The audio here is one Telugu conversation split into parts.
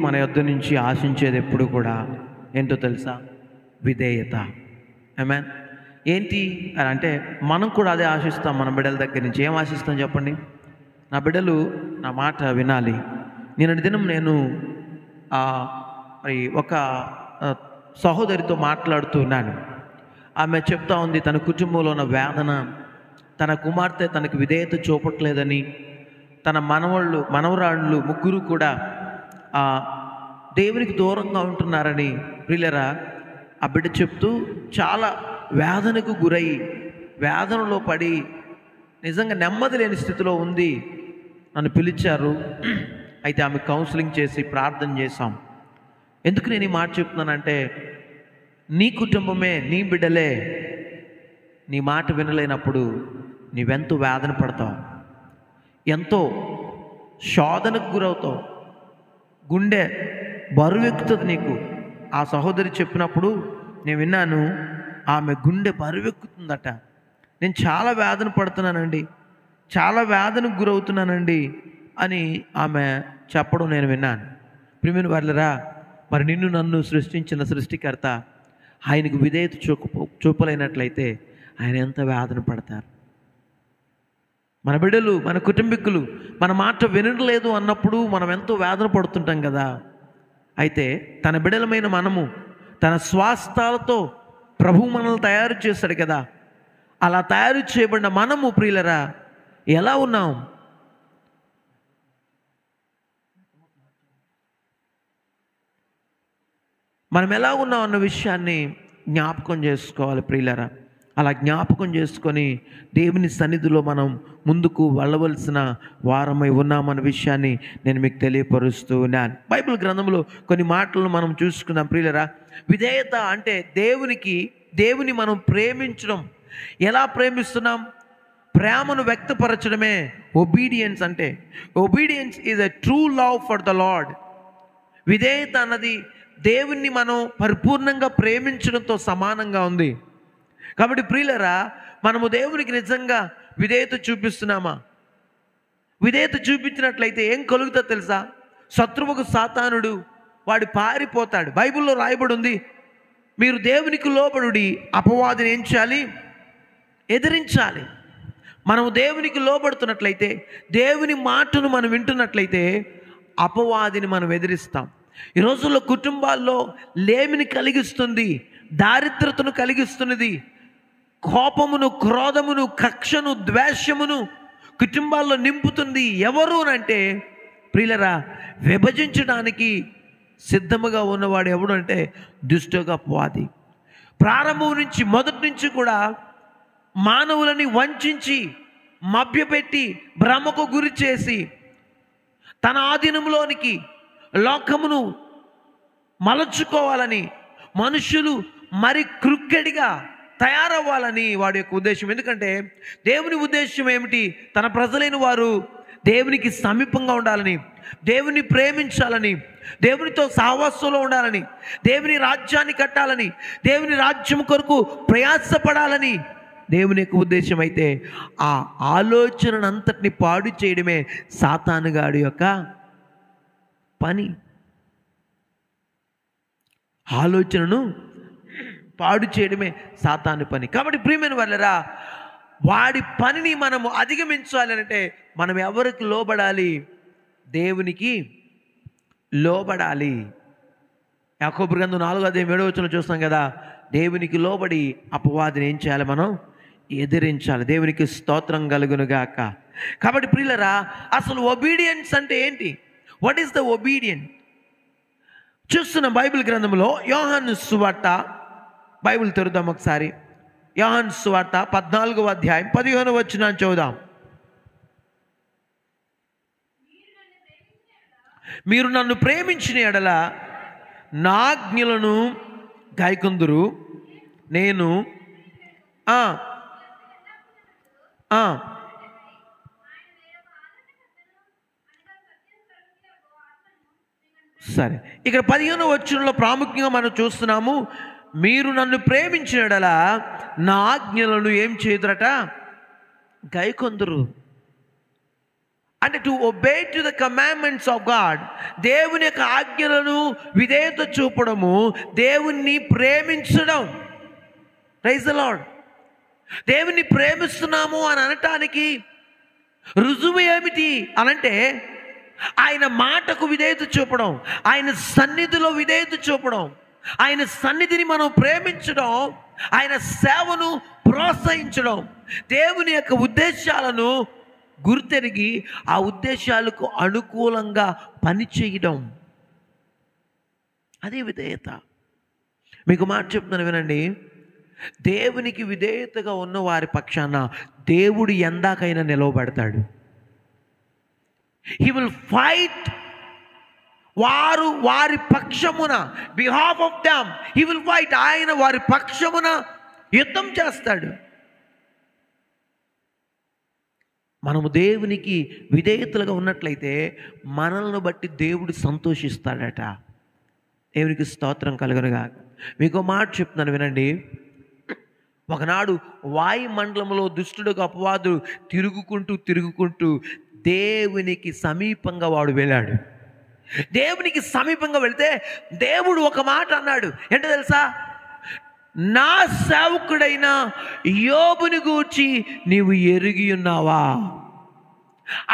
మన యొద్ద నుంచి ఆశించేది ఎప్పుడు కూడా ఏంటో తెలుసా? విధేయత. ఆమేన్. ఏంటి అని అంటే మనం కూడా అదే ఆశిస్తాం మన బిడ్డల దగ్గర నుంచి. ఏం ఆశిస్తాం చెప్పండి? నా బిడ్డలు నా మాట వినాలి. నిన్నటి దినం నేను మరి ఒక సహోదరితో మాట్లాడుతున్నాను. ఆమె చెప్తా ఉంది తన కుటుంబంలో ఉన్న వేదన, తన కుమార్తె తనకు విధేయత చూపట్లేదని, తన మనవరాళ్ళు ముగ్గురు కూడా దేవునికి దూరంగా ఉంటున్నారని. ప్రియులరా, ఆ బిడ్డ చెప్తూ చాలా వేదనకు గురై వేదనలో పడి నిజంగా నెమ్మది లేని స్థితిలో ఉంది. నన్ను పిలిచారు. అయితే ఆమె కౌన్సిలింగ్ చేసి ప్రార్థన చేశాం. ఎందుకు నేను ఈ మాట చెప్తున్నానంటే, నీ కుటుంబమే, నీ బిడ్డలే నీ మాట వినలేనప్పుడు నీవెంతో వేదన పడతావు, ఎంతో శోధనకు గురవుతావు, గుండె బరువెక్కుతుంది నీకు. ఆ సహోదరి చెప్పినప్పుడు నేను విన్నాను, ఆమె గుండె బరువెక్కుతుందట. నేను చాలా వేదన పడుతున్నానండి, చాలా వేదనకు గురవుతున్నానండి అని ఆమె చెప్పడం నేను విన్నాను. ప్రియమైన వారలారా, మరి నిన్ను నన్ను సృష్టించిన సృష్టికర్త ఆయనకు విధేయత చూపలేనట్లయితే ఆయన ఎంత వేదన పడతారు. మన బిడ్డలు, మన కుటుంబీకులు మన మాట వినలేదు అన్నప్పుడు మనం ఎంతో వేదన పడుతుంటాం కదా. అయితే తన బిడ్డలమైన మనము తన స్వాస్థాలతో ప్రభు మనల్ని తయారు చేశాడు కదా. అలా తయారు చేయబడిన మనము ప్రియులరా ఎలా ఉన్నాం? మనం ఎలా ఉన్నాం అన్న విషయాన్ని జ్ఞాపకం చేసుకోవాలి ప్రియులరా. అలా జ్ఞాపకం చేసుకొని దేవుని సన్నిధిలో మనం ముందుకు వెళ్ళవలసిన వారమై ఉన్నామన్న విషయాన్ని నేను మీకు తెలియపరుస్తూ ఉన్నాను. బైబిల్ గ్రంథంలో కొన్ని మాటలను మనం చూసుకుందాం ప్రియులరా. విధేయత అంటే దేవుని మనం ప్రేమించడం. ఎలా ప్రేమిస్తున్నాం? ప్రేమను వ్యక్తపరచడమే ఒబీడియన్స్ అంటే. Obedience is a true love for the lord. విధేయత అన్నది దేవుణ్ణి మనం పరిపూర్ణంగా ప్రేమించడంతో సమానంగా ఉంది. కాబట్టి ప్రియులరా, మనము దేవునికి నిజంగా విధేయత చూపిస్తున్నామా? విధేయత చూపించినట్లయితే ఏం కలుగుతుందో తెలుసా? శత్రువుకు సాతానుడు వాడు పారిపోతాడు. బైబిల్లో రాయబడి ఉంది, మీరు దేవునికి లోబడుడి, అపవాదిని ఏం చేయాలి? ఎదిరించాలి. మనము దేవునికి లోబడుతున్నట్లయితే, దేవుని మాటను మనం వింటున్నట్లయితే అపవాదిని మనం ఎదిరిస్తాం. ఈ రోజుల్లో కుటుంబాల్లో లేమిని కలిగిస్తుంది, దారిద్రతను కలిగిస్తున్నది, కోపమును, క్రోధమును, కక్షను, ద్వేషమును కుటుంబాల్లో నింపుతుంది. ఎవరు అంటే ప్రియులరా, విభజించడానికి సిద్ధముగా ఉన్నవాడు ఎవడు అంటే దుష్టుగా అపవాది. ప్రారంభం నుంచి, మొదటి నుంచి కూడా మానవులని వంచి, మభ్యపెట్టి, భ్రమకు గురి చేసి, తన ఆధీనంలోనికి లోకమును మలచుకోవాలని, మనుషులు మరి క్రుక్కెడిగా తయారవ్వాలని వాడి యొక్క ఉద్దేశం. ఎందుకంటే దేవుని ఉద్దేశం ఏమిటి? తన ప్రజలైన వారు దేవునికి సమీపంగా ఉండాలని, దేవుని ప్రేమించాలని, దేవునితో సహవాసంలో ఉండాలని, దేవుని రాజ్యాన్ని కట్టాలని, దేవుని రాజ్యం కొరకు ప్రయాసపడాలని దేవుని యొక్క ఉద్దేశం. అయితే ఆ ఆలోచనంతటిని పాడు చేయడమే సాతానుగాడి యొక్క పని. ఆలోచనను పాడు చేయడమే సాతాను పని. కాబట్టి ప్రియమైన వాళ్ళరా, వాడి పనిని మనము అధిగమించాలి అంటే మనం ఎవరికి లోబడాలి? దేవునికి లోబడాలి. యాకోబు గ్రంథం 4:7 చూస్తాం కదా, దేవునికి లోబడి అపవాదిని ఏం చేయాలి? మనం ఎదిరించాలి. దేవునికి స్తోత్రం కలుగునుగాక. కాబట్టి ప్రియులరా, అసలు ఒబీడియన్స్ అంటే ఏంటి? What is the obedience? చూస్తున్న బైబిల్ గ్రంథంలో యోహాను సువార్త, బైబిల్ తెరుద్దాం ఒకసారి. యోహాను సువార్త 14వ అధ్యాయం 15వ వచనాన్ని చదువుదాం. మీరు నన్ను ప్రేమించిన ఎడల నా ఆజ్ఞలను గాయకుందురు, నేను సరే, ఇక్కడ 15వ వచనంలో ప్రాముఖ్యంగా మనం చూస్తున్నాము, మీరు నన్ను ప్రేమించిన ఎడల నా ఆజ్ఞలను ఏం చేయుదురట? గైకొందురు. అంటే to obey to the commandments of God, దేవుని యొక్క ఆజ్ఞలను విధేయత చూపడము, దేవుణ్ణి ప్రేమించడం. Praise the Lord. దేవుణ్ణి ప్రేమిస్తున్నాము అని అనటానికి రుజువు ఏమిటి అనంటే ఆయన మాటకు విధేయత చూపడం, ఆయన సన్నిధిలో విధేయత చూపడం, ఆయన సన్నిధిని మనం ప్రేమించడం, ఆయన సేవను ప్రోత్సహించడం, దేవుని యొక్క ఉద్దేశాలను గుర్తెరిగి ఆ ఉద్దేశాలకు అనుకూలంగా పనిచేయడం, అదే విధేయత. మీకు మాట చెప్తున్నాను వినండి, దేవునికి విధేయతగా ఉన్న వారి పక్షాన దేవుడు ఎందాకైనా నిలవబడతాడు. He will fight. వారి పక్షమున, behalf of them he will fight. ఆయన వారి పక్షమున యుద్ధం చేస్తాడు. మనము దేవునికి విధేయతలుగా ఉన్నట్లయితే మనల్ని బట్టి దేవుడు సంతోషిస్తాడట. దేవునికి స్తోత్రం కలుగునుగాక. మీకు మాట చెప్తున్నాను వినండి, ఒకనాడు వాయుమండలంలో దుష్టుడుగా అపవాదుడు తిరుగుకుంటూ దేవునికి సమీపంగా వాడు వెళ్ళాడు. దేవునికి సమీపంగా వెళితే దేవుడు ఒక మాట అన్నాడు. ఏంటో తెలుసా? నా సేవకుడైన యోబుని గూర్చి నీవు ఎరిగి ఉన్నావా?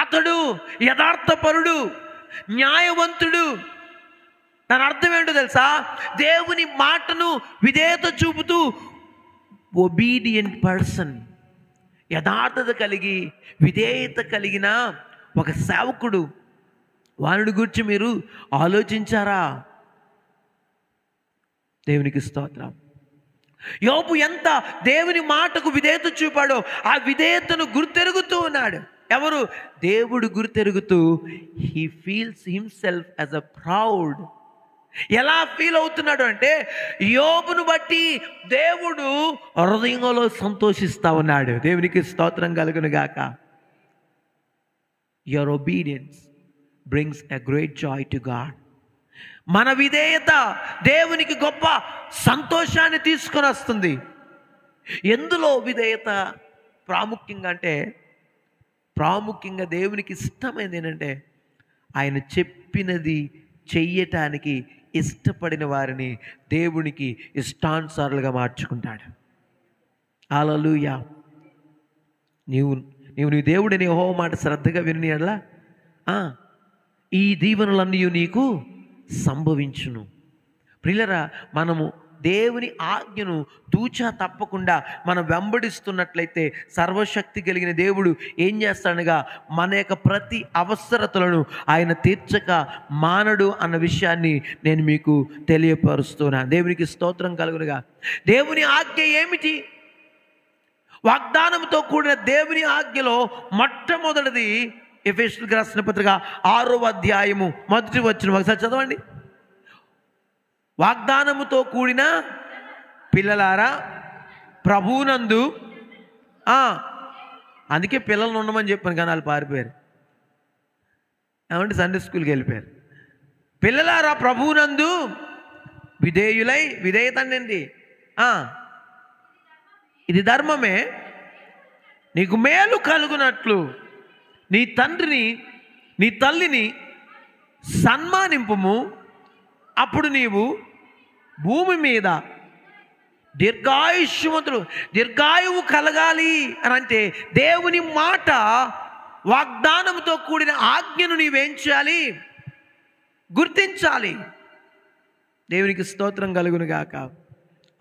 అతడు యథార్థపరుడు, న్యాయవంతుడు. దాని అర్థం ఏంటో తెలుసా? దేవుని మాటను విధేయత చూపుతూ ఒబీడియంట్ పర్సన్, యథార్థత కలిగి విధేయత కలిగిన ఒక సేవకుడు. వారిని గురించి మీరు ఆలోచించారా? దేవునికి స్తోత్రం. యోబు ఎంత దేవుని మాటకు విధేయత చూపాడో ఆ విధేయతను గుర్తెరుగుతూ ఉన్నాడు. ఎవరు? దేవుడు గుర్తెరుగుతూ he feels himself as a proud. ఎలా ఫీల్ అవుతున్నాడు అంటే యోబును బట్టి దేవుడు హృదయంలో సంతోషిస్తా ఉన్నాడు. దేవునికి స్తోత్రం కలుగును గాక. Your obedience brings a great Joy to God. మన విధేయత దేవునికి గొప్ప సంతోషాన్ని తీసుకొని వస్తుంది. ఎందులో విధేయత ప్రాముఖ్యంగా అంటే, ప్రాముఖ్యంగా దేవునికి ఇష్టమైనది ఏంటంటే ఆయన చెప్పినది చెయ్యటానికి ఇష్టపడిన వారిని దేవునికి ఇష్టానుసారులుగా మార్చుకుంటాడు. హల్లెలూయా. నీవు నీ దేవుడిని యెహోవా మాట శ్రద్ధగా విని ఎడలా ఈ దీవెనలన్నీ నీకు సంభవించును. ప్రియులారా, మనము దేవుని ఆజ్ఞను తూచా తప్పకుండా మనం వెంబడిస్తున్నట్లయితే సర్వశక్తి కలిగిన దేవుడు ఏం చేస్తాడనగా మన యొక్క ప్రతి అవసరతలను ఆయన తీర్చక మానడు అన్న విషయాన్ని నేను మీకు తెలియపరుస్తున్నాను. దేవునికి స్తోత్రం కలుగునుగా. దేవుని ఆజ్ఞ ఏమిటి? వాగ్దానంతో కూడిన దేవుని ఆజ్ఞలో మొట్టమొదటిది ఎఫెసీయులకు రాసిన పత్రిక 6వ అధ్యాయము 1వ వచనం ఒకసారి చదవండి. వాగ్దానముతో కూడిన పిల్లలారా ప్రభువునందు, అందుకే పిల్లలను ఉండమని చెప్పాను కానీ వాళ్ళు పారిపోయారు. ఏమంటే సండే స్కూల్కి వెళ్ళిపోయారు. పిల్లలారా ప్రభువునందు విధేయులై, విధేయత అండి ఇది ధర్మమే, నీకు మేలు కలుగునట్లు నీ తండ్రిని నీ తల్లిని సన్మానింపుము, అప్పుడు నీవు భూమి మీద దీర్ఘాయువు కలగాలి అని అంటే దేవుని మాట వాగ్దానంతో కూడిన ఆజ్ఞను నీవేం చేయాలి? గుర్తించాలి. దేవునికి స్తోత్రం కలుగును గాక.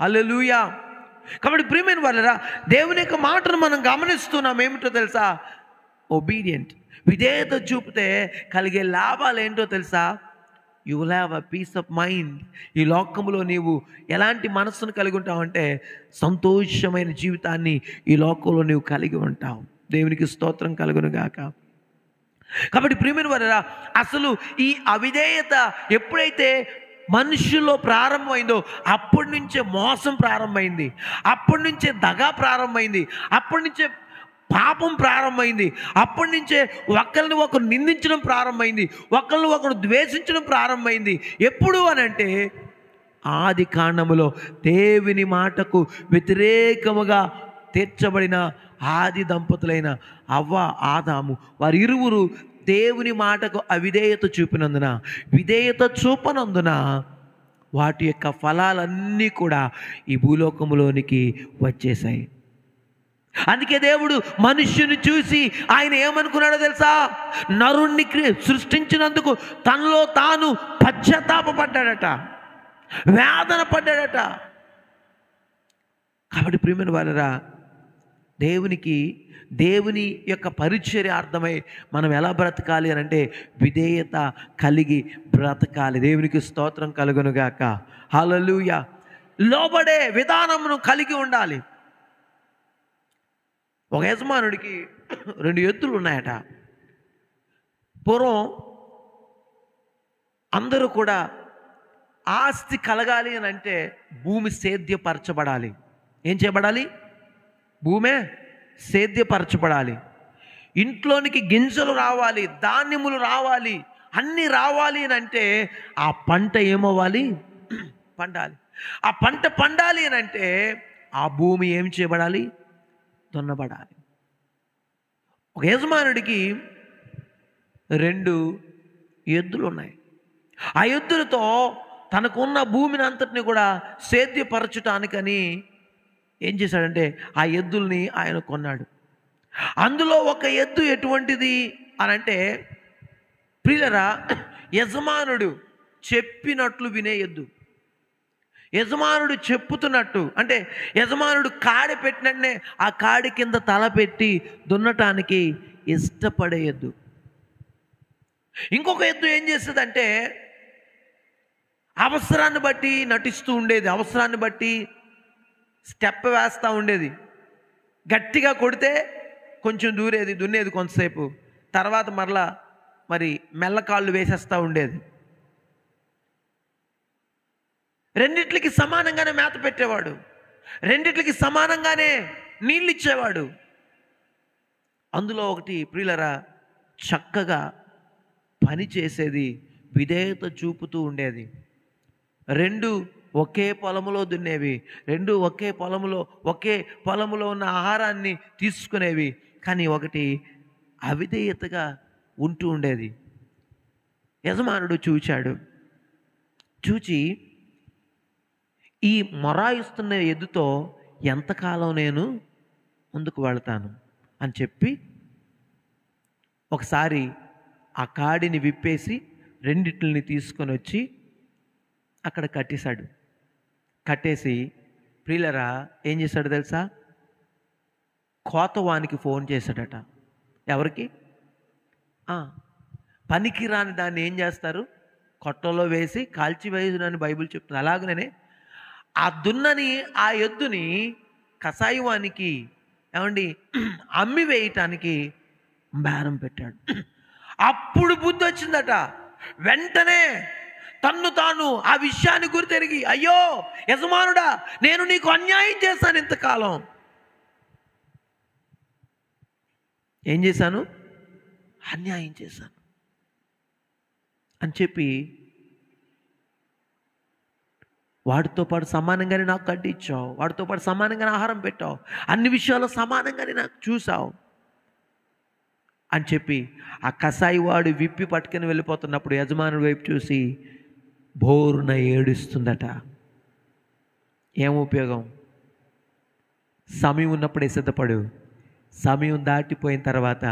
హల్లెలూయా. కాబట్టి ప్రియమైన వాళ్ళరా, దేవుని యొక్క మాటను మనం గమనిస్తున్నాం. ఏమిటో తెలుసా? ఒబీడియంట్, విధేయత చూపితే కలిగే లాభాలు ఏంటో తెలుసా? You will have a peace of mind. ఈ లోకంలో నీవు ఎలాంటి మనస్సును కలిగి ఉంటావంటే సంతోషమైన జీవితాన్ని ఈ లోకంలో నీవు కలిగి ఉంటావు. దేవునికి స్తోత్రం కలుగును గాక. కాబట్టి ప్రియమైన వారా, అసలు ఈ అవిధేయత ఎప్పుడైతే మనుషుల్లో ప్రారంభమైందో అప్పటి నుంచే మోసం ప్రారంభమైంది, అప్పటి నుంచే దగా ప్రారంభమైంది, అప్పటి నుంచే పాపం ప్రారంభమైంది, అప్పటి నుంచే ఒకరిని ఒకరు నిందించడం ప్రారంభమైంది, ఒకరిని ఒకరు ద్వేషించడం ప్రారంభమైంది. ఎప్పుడు అనంటే ఆది కాండములో దేవుని మాటకు వ్యతిరేకముగా తీర్చబడిన ఆది దంపతులైన అవ్వ ఆదాము వారిరువురు దేవుని మాటకు అవిధేయత చూపినందున, విధేయత చూపనందున వాటి యొక్క ఫలాలన్నీ కూడా ఈ భూలోకములోనికి వచ్చేసాయి. అందుకే దేవుడు మనుష్యుని చూసి ఆయన ఏమనుకున్నాడో తెలుసా? నరుణ్ణి సృష్టించినందుకు తనలో తాను పశ్చాత్తాపపడ్డాడట, వేదన పడ్డాడట. కాబట్టి ప్రియమైన వారరా, దేవుని యొక్క పరిచర్యార్థమై మనం ఎలా బ్రతకాలి అని అంటే విధేయత కలిగి బ్రతకాలి. దేవునికి స్తోత్రం కలుగునుగాక. హల్లెలూయా. లోబడే విధానమును కలిగి ఉండాలి. ఒక యజమానుడికి 2 ఎద్దులు ఉన్నాయట. పూర్వం అందరూ కూడా ఆస్తి కలగాలి అని అంటే భూమి సేద్యపరచబడాలి. ఏం చేయబడాలి? భూమే సేద్యపరచబడాలి. ఇంట్లోనికి గింజలు రావాలి, ధాన్యములు రావాలి, అన్నీ రావాలి అని అంటే ఆ పంట ఏమవ్వాలి? పండాలి. ఆ పంట పండాలి అని అంటే ఆ భూమి ఏం చేయబడాలి? దున్నబడాలి. ఒక యజమానుడికి 2 ఎద్దులు ఉన్నాయి. ఆ ఎద్దులతో తనకున్న భూమిని అంతటిని కూడా సేద్యపరచటానికని ఏం చేశాడంటే ఆ ఎద్దుల్ని ఆయన కొన్నాడు. అందులో ఒక ఎద్దు ఎటువంటిది అని అంటే ప్రియులరా, యజమానుడు చెప్పినట్లు వినే ఎద్దు. యజమానుడు చెప్పుతున్నట్టు అంటే యజమానుడు కాడి పెట్టినట్టే ఆ కాడి కింద తల పెట్టి దున్నటానికి ఇష్టపడే ఎద్దు. ఇంకొక ఎద్దు ఏం చేస్తుందంటే అవసరాన్ని బట్టి నటిస్తూ ఉండేది, అవసరాన్ని బట్టి స్టెప్ వేస్తూ ఉండేది. గట్టిగా కొడితే కొంచెం దున్నేది కొంతసేపు, తర్వాత మరలా మెల్లకాళ్ళు వేసేస్తూ ఉండేది. రెండిట్లకి సమానంగానే మేత పెట్టేవాడు, రెండిట్లకి సమానంగానే నీళ్ళు ఇచ్చేవాడు. అందులో ఒకటి ప్రియులరా చక్కగా పని చేసేది, విధేయత చూపుతూ ఉండేది. 2 ఒకే పొలములో దున్నేవి, 2 ఒకే పొలములో ఉన్న ఆహారాన్ని తీసుకునేవి. కానీ ఒకటి అవిధేయతగా ఉంటూ ఉండేది. యజమానుడు చూచి ఈ మొరాయిస్తున్న ఎద్దుతో ఎంతకాలం నేను ముందుకు వెళ్తాను అని చెప్పి ఒకసారి ఆ కాడిని విప్పేసి రెండిట్లని తీసుకొని వచ్చి అక్కడ కట్టేసి ప్రియులరా ఏం చేశాడు తెలుసా? కోతవానికి ఫోన్ చేశాడట. ఎవరికి? పనికి రాని దాన్ని ఏం చేస్తారు? కొట్టలో వేసి కాల్చివేయునని బైబిల్ చెప్తుంది. అలాగనే ఆ దున్నని ఆ ఎద్దుని కసాయివానికి అమ్మి వేయటానికి బేరం పెట్టాడు. అప్పుడు బుద్ధి వచ్చిందట. వెంటనే తన్ను తాను ఆ విషయాన్ని గుర్తెరిగి, అయ్యో యజమానుడా, నేను నీకు అన్యాయం చేశాను, ఇంతకాలం ఏం చేశాను? అన్యాయం చేశాను అని చెప్పి వాడితో పాటు సమానంగానే నాకు గడ్డి ఇచ్చావు, వాడితో పాటు సమానంగానే ఆహారం పెట్టావు, అన్ని విషయాల్లో సమానంగానే నాకు చూసావు అని చెప్పి ఆ కసాయి వాడు విప్పి పట్టుకుని వెళ్ళిపోతున్నప్పుడు యజమానుడి వైపు చూసి బోరున ఏడుస్తుందట. ఏం ఉపయోగం? సమయం ఉన్నప్పుడే సిద్ధపడు, సమయం దాటిపోయిన తర్వాత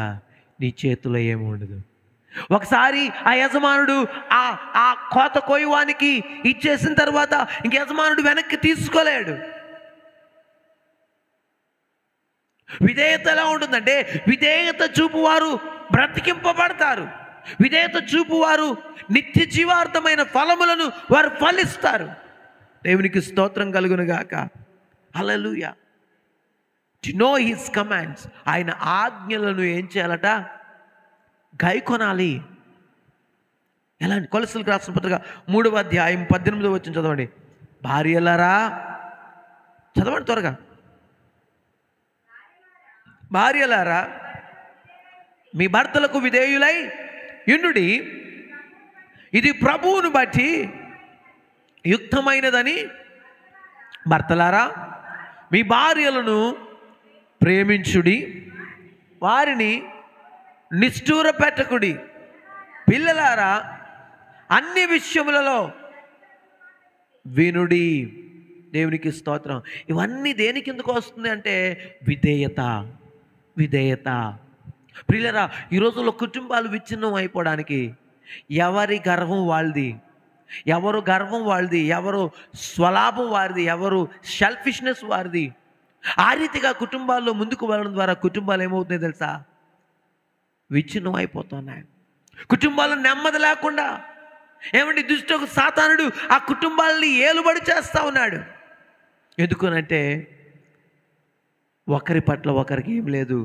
నీ చేతిలో ఏమి ఉండదు. ఒకసారి ఆ యజమానుడు ఆ కోత కోయవానికి ఇచ్చేసిన తర్వాత ఇంక యజమానుడు వెనక్కి తీసుకోలేడు. విధేయత ఎలా ఉంటుందంటే విధేయత చూపువారు బ్రతికింపబడతారు, విధేయత చూపువారు నిత్య జీవార్థమైన ఫలములను వారు ఫలిస్తారు. దేవునికి స్తోత్రం కలుగును గాక. హల్లెలూయా. టు నో హిస్ కమాండ్స్, ఆయన ఆజ్ఞలను ఏం చేయాలట? గైకొనాలి. ఎలా? కొలస్సీలకు రాసిన పత్రిక 3వ అధ్యాయం 18వ వచనం చదవండి. భార్యలారా, చదవండి త్వరగా. భార్యలారా, మీ భర్తలకు విధేయులై యుండుడి, ఇది ప్రభువును బట్టి యుక్తమైనదని. భర్తలారా, మీ భార్యలను ప్రేమించుడి, వారిని నిష్ఠూర పెట్టకుడి. పిల్లలారా, అన్ని విషయములలో వినుడి. దేవునికి స్తోత్రం. ఇవన్నీ దేనికి ఎందుకు వస్తుంది అంటే విధేయత. విధేయత. ప్రియులారా, ఈ రోజుల్లో కుటుంబాలు విచ్ఛిన్నం అయిపోవడానికి ఎవరి గర్వం వాళ్ళది, ఎవరు గర్వం వాళ్ళది, ఎవరు స్వలాభం వారిది, ఎవరు సెల్ఫిష్నెస్ వారిది. ఆ రీతిగా కుటుంబాల్లో ముందుకు వెళ్ళడం ద్వారా కుటుంబాలు ఏమవుతున్నాయి తెలుసా? విచ్ఛిన్నం అయిపోతున్నాయి. కుటుంబాల్లో నెమ్మది లేకుండా ఏమంటే దుష్టుడు సాతానుడు ఆ కుటుంబాలని ఏలుబడి చేస్తూ ఉన్నాడు. ఎందుకనంటే ఒకరి పట్ల ఒకరికి ఏం లేదు,